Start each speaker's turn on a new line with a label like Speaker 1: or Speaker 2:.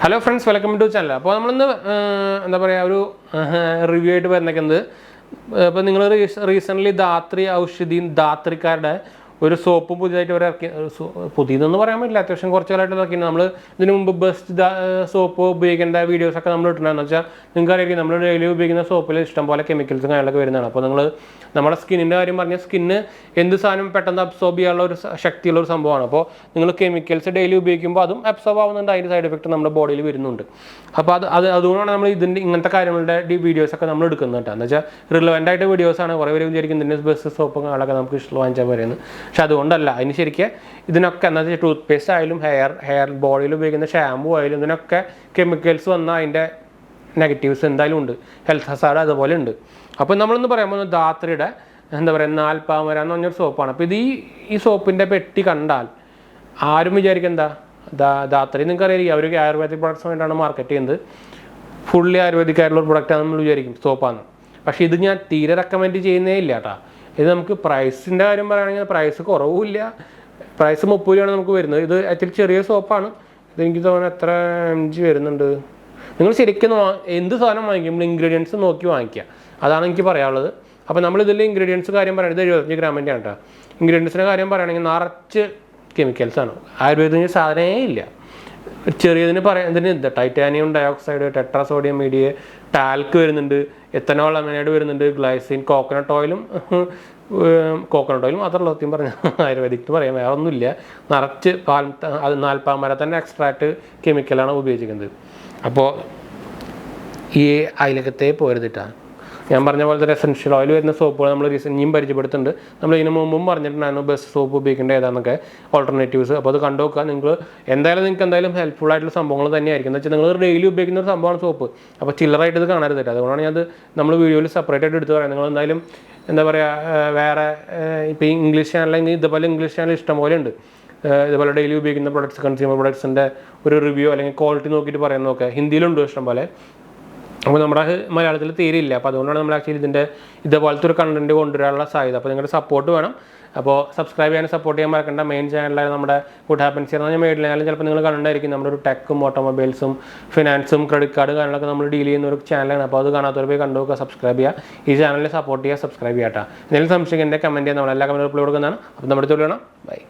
Speaker 1: Hello friends, welcome to the channel. Now, we will review it. Recently, Dhatri 𝙁𝙤𝙚 ഒരു soap പുതിയതായിട്ട് പുതിയതെന്ന് പറയാൻ പറ്റില്ല, അത്യാവശ്യം കുറച്ചുകാലമായിട്ട് നമ്മൾ ഇതിനു മുമ്പ് ബെസ്റ്റ് സോപ്പ് ഉപയോഗിക്കേണ്ട വീഡിയോസൊക്കെ നമ്മൾ ഇട്ടിട്ടുണ്ടെന്ന് വെച്ചാൽ നിങ്ങൾക്ക് അറിയാം നമ്മൾ ഡെയിലി ഉപയോഗിക്കുന്ന സോപ്പിൽ ഇഷ്ടംപോലെ കെമിക്കൽസും കാര്യങ്ങളൊക്കെ വരുന്നതാണ്. അപ്പോൾ നിങ്ങൾ നമ്മുടെ സ്കിന്നിൻ്റെ കാര്യം പറഞ്ഞാൽ സ്കിന്ന് എന്ത് സാധനം പെട്ടെന്ന് അബ്സോർബ് ചെയ്യാനുള്ള ഒരു ശക്തിയുള്ള ഒരു സംഭവമാണ്. അപ്പോൾ നിങ്ങൾ കെമിക്കൽസ് ഡെയിലി ഉപയോഗിക്കുമ്പോൾ അതും അബ്സോർബ് ആവുന്നുണ്ട്, അതിൻ്റെ സൈഡ് എഫക്റ്റ് നമ്മുടെ ബോഡിയിൽ വരുന്നുണ്ട്. അപ്പോൾ അതുകൊണ്ടാണ് നമ്മൾ ഇങ്ങനത്തെ കാര്യങ്ങളുടെ വീഡിയോസൊക്കെ നമ്മൾ എടുക്കുന്നത് കേട്ടോ. എന്ന് വെച്ചാൽ റിലവൻ്റ് ആയിട്ട് വീഡിയോസാണ്. കുറേ പേര് വിചാരിക്കും ഇതിൻ്റെ ബെസ്റ്റ് സോപ്പും കാര്യങ്ങളൊക്കെ നമുക്ക് ഇഷ്ടം വാങ്ങിച്ചാൽ പറയുന്നത്. പക്ഷെ അതുകൊണ്ടല്ല, അതിന് ശരിക്കും ഇതിനൊക്കെ എന്താ വെച്ചാൽ ടൂത്ത് പേസ്റ്റ് ആയാലും ഹെയർ ബോഡിയിൽ ഉപയോഗിക്കുന്ന ഷാമ്പു ആയാലും ഇതിനൊക്കെ കെമിക്കൽസ് വന്നാൽ അതിൻ്റെ നെഗറ്റീവ്സ് എന്തായാലും ഉണ്ട്, ഹെൽത്ത് ഹസാർഡ് അതുപോലെ ഉണ്ട്. അപ്പോൾ നമ്മളൊന്ന് പറയുമ്പോൾ ധാത്രിയുടെ എന്താ പറയുക 𝙁𝙗 എന്ന് പറഞ്ഞൊരു സോപ്പാണ്. അപ്പോൾ ഇത് ഈ സോപ്പിൻ്റെ പെട്ടി കണ്ടാൽ ആരും വിചാരിക്കും എന്താ ധാത്രി നിങ്ങൾക്ക് അറിയാം അവർ ആയുർവേദിക് പ്രൊഡക്ട്സ് വേണ്ടിയിട്ടാണ് മാർക്കറ്റ് ചെയ്യുന്നത്, ഫുള്ളി ആയുർവേദിക് ആയിട്ടുള്ള ഒരു പ്രൊഡക്റ്റാണെന്ന് നമ്മൾ വിചാരിക്കും സോപ്പാണ്. പക്ഷേ ഇത് ഞാൻ തീരെ റെക്കമെൻഡ് ചെയ്യുന്നേ ഇല്ല കേട്ടോ. ഇത് നമുക്ക് പ്രൈസിൻ്റെ കാര്യം പറയുകയാണെങ്കിൽ പ്രൈസ് കുറവുമില്ല, പ്രൈസ് 30 രൂപയാണ് നമുക്ക് വരുന്നത്. ഇത് ആക്ച്വലി ചെറിയ സോപ്പാണ്. ഇതെനിക്ക് തോന്നുന്നു എത്ര MG വരുന്നുണ്ട്. നിങ്ങൾ ശരിക്കും എന്ത് സാധനം വാങ്ങിക്കുമ്പോൾ ഇൻഗ്രീഡിയൻസ് നോക്കി വാങ്ങിക്കുക, അതാണ് എനിക്ക് പറയാനുള്ളത്. അപ്പോൾ നമ്മളിതിൽ ഇൻഗ്രീഡിയൻസ് കാര്യം പറയുന്നത് 75 ഗ്രാമിൻ്റെ ആണ് കേട്ടോ. ഇൻഗ്രീഡിയൻസിൻ്റെ കാര്യം പറയുകയാണെങ്കിൽ നിറച്ച് കെമിക്കൽസാണ്, ആയുർവേദത്തിന് സാധനമേ ഇല്ല. ചെറിയതിന് പറയുന്നതിന് ടൈറ്റാനിയം ഡയോക്സൈഡ്, ടെട്രാസോഡിയം മീഡിയ, ടാൽക്ക് വരുന്നുണ്ട്, എത്തനോൾ അമൈനൈഡ് വരുന്നുണ്ട്, ഗ്ലൈസിൻ, കോക്കനട്ട് ഓയിലും മാത്രമല്ല സത്യം പറഞ്ഞാൽ ആയുർവേദിക് പറയാം, വേറെ ഒന്നുമില്ല. നിറച്ച് 𝙁𝙗 തന്നെ എക്സ്ട്രാക്ട് കെമിക്കലാണ് ഉപയോഗിച്ചിരിക്കുന്നത്. അപ്പോൾ ഈ അയലക്കത്തെ പോരുതിട്ടാണ് ഞാൻ പറഞ്ഞ പോലെ തന്നെ എസെൻഷ്യൽ ഓയിൽ വരുന്ന സോപ്പുകൾ നമ്മൾ ഇനിയും പരിചയപ്പെടുത്തുന്നുണ്ട്. നമ്മൾ ഇതിന് മുമ്പും പറഞ്ഞിട്ടുണ്ടായിരുന്നു ബെസ്റ്റ് സോപ്പ് ഉപയോഗിക്കേണ്ട ഏതാണെന്നൊക്കെ ഓൾട്ടർനേറ്റീവ്സ്. അപ്പോൾ അത് കണ്ടുനോക്കുക. നിങ്ങൾക്ക് എന്തായാലും ഹെൽപ്ഫുൾ ആയിട്ടുള്ള സംഭവങ്ങൾ തന്നെയായിരിക്കും. എന്ന് വെച്ചാൽ നിങ്ങൾ ഡെയിലി ഉപയോഗിക്കുന്ന ഒരു സംഭവമാണ് സോപ്പ്. അപ്പോൾ ചില്ലറായിട്ട് ഇത് കാണരുത്. അതുകൊണ്ടാണ് ഞാൻ നമ്മൾ വീഡിയോയിൽ സെപ്പറേറ്റ് ആയിട്ട് എടുത്ത് പറയാം. നിങ്ങൾ എന്തായാലും എന്താ പറയുക വേറെ ഇപ്പോൾ ഇംഗ്ലീഷ് ചാനലെങ്കിൽ ഇതുപോലെ ഇംഗ്ലീഷ് ചാനൽ ഇഷ്ടംപോലെ ഉണ്ട്. ഇതുപോലെ ഡെയിലി ഉപയോഗിക്കുന്ന പ്രൊഡക്ട്സ്, കൺസ്യൂമർ പ്രൊഡക്ട്സിൻ്റെ ഒരു റിവ്യൂ അല്ലെങ്കിൽ ക്വാളിറ്റി നോക്കിയിട്ട് പറയാൻ നോക്കുക. ഹിന്ദിയിലുണ്ട് ഇഷ്ടംപോലെ. അപ്പോൾ നമ്മുടെ മലയാളത്തിൽ തീരെയില്ല. അപ്പോൾ അതുകൊണ്ടാണ് നമ്മൾ ആക്ച്വലി ഇതേപോലത്തെ ഒരു കണ്ടന്റ് കൊണ്ടുവരാനുള്ള സാധ്യത. അപ്പോൾ നിങ്ങളുടെ സപ്പോർട്ട് വേണം. അപ്പോൾ സബ്സ്ക്രൈബ് ചെയ്യാനും സപ്പോർട്ട് ചെയ്യാൻ മറക്കണ്ട. മെയിൻ ചാനലായ നമ്മുടെ goodhappenshereajay ഞാൻ മേടില്ലെങ്കിലും ചിലപ്പോൾ നിങ്ങൾ കണ്ടിട്ടുണ്ടായിരിക്കും. നമ്മുടെ ഒരു ടെക്കും ഓട്ടോമൊബൈൽസും ഫിനാൻസും ക്രെഡിറ്റ് കാർഡ് കാര്യങ്ങളൊക്കെ നമ്മൾ ഡീൽ ചെയ്യുന്ന ഒരു ചാനലാണ്. അപ്പോൾ അത് കാണാത്തവർ പോയി കണ്ടുനോക്കുക, സബ്സ്ക്രൈബ് ചെയ്യുക, ഈ ചാനലിൽ സപ്പോർട്ട് ചെയ്യുക, സബ്സ്ക്രൈബ് ചെയ്യാം. എന്തെങ്കിലും സംശയം എൻ്റെ കമൻറ്റ് ചെയ്യാൻ നമ്മളെല്ലാ കമൻറ്റും റിപ്ലൈ കൊടുക്കുന്നതാണ്. അപ്പോൾ നമ്മുടെ തൊഴിൽ വേണം. ബൈ.